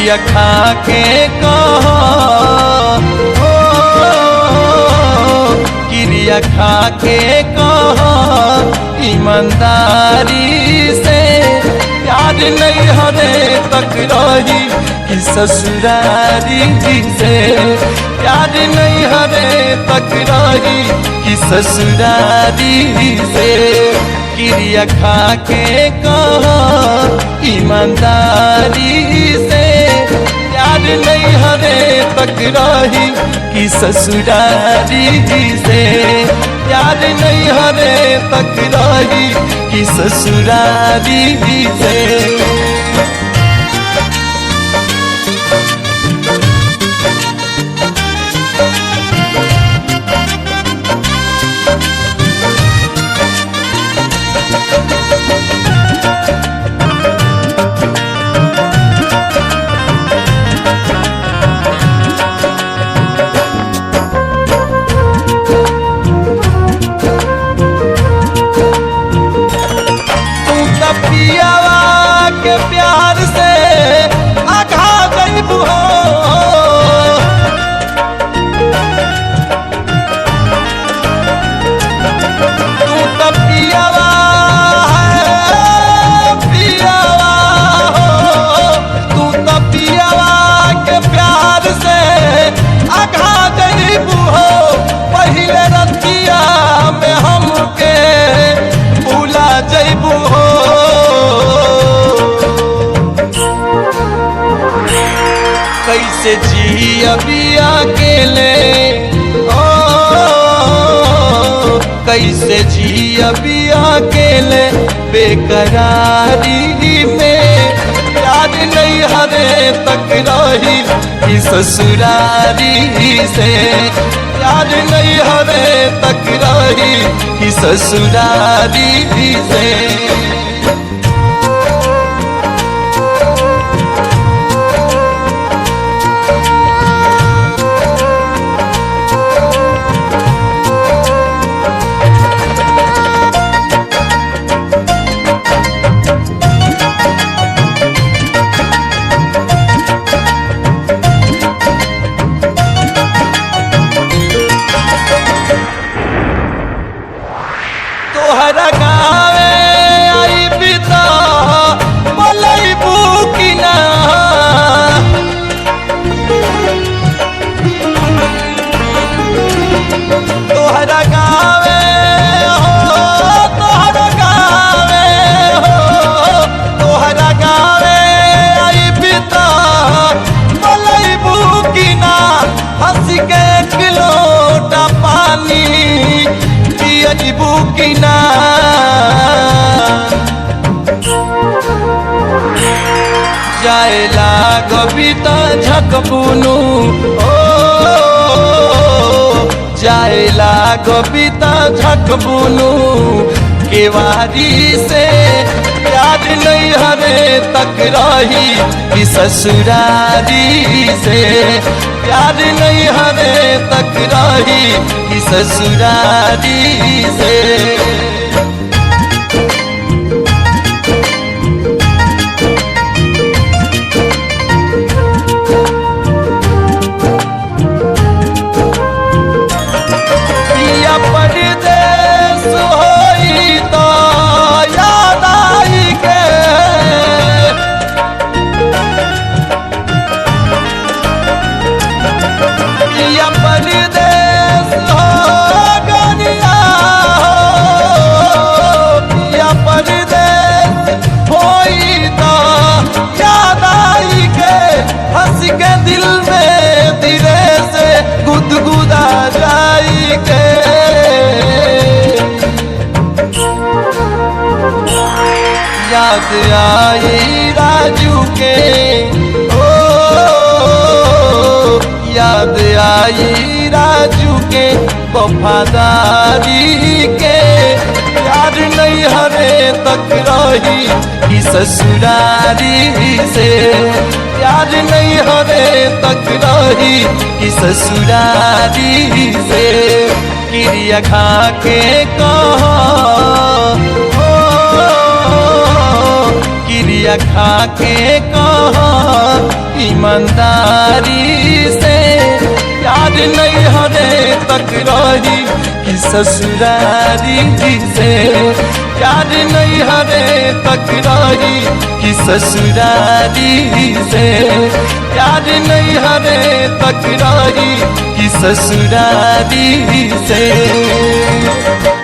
क्रिया खा के कहो क्रिया खा के कहो ईमानदारी से प्यार नहीं हरे तक रही कि ससुरारी से प्यार नहीं हरे तक रही कि ससुरारी से क्रिया खा के कहो ईमानदारी से प्यार नहीं हरे तक रही कि ससुरारी से प्यार नहीं हरे तक रही कि ससुरारी से। के प्यार से आघा गईबू हो तू तो पियावा है पियावा हो तू तो पियावा के प्यार से आघा गईबू हो पहले रतिया में हमके भूला जईबू हो कैसे जी अभी अकेले ओ कैसे जी अभी अकेले बेकरारी में प्यार नहीं हरे तक रही कि ससुरारी से प्यार नहीं हरे तक रही कि ससुरारी से। तोहरा गावे आई बिता बोलैबू कि ना तोहरा गावे हो तोहरा गावे हो तोहरा गावे आई बिता बोलैबू कि ना हंस के किलोटा पानी पियबू कि ना जायला गबीता झकबुनु ओ जायला गबीता झकबुनु केवारी से प्यार नहीं हरे तक रही कि ससुरारी से प्यार नहीं हरे तक रही कि ससुरारी से। पिया परदेस होई तो याद आई के पिया परदेस हो गरिया हो पिया परदेस होई तो याद आई के हंस के दिल में धीरे से गुदगुदा जाई के याद आई राजू के ओ याद आई राजू के वफादारी के प्यार नहीं हरे तक रही कि ससुरारी से प्यार नहीं हरे तक रही कि ससुरारी से क्रिया खा के कहो क्रिया खा के कहो ईमानदारी से, प्यार नहीं हरे तकरारी कि ससुरारी से, प्यार नहीं हरे तकरारी कि ससुरारी से, प्यार नहीं हरे तकरारी कि ससुरारी से।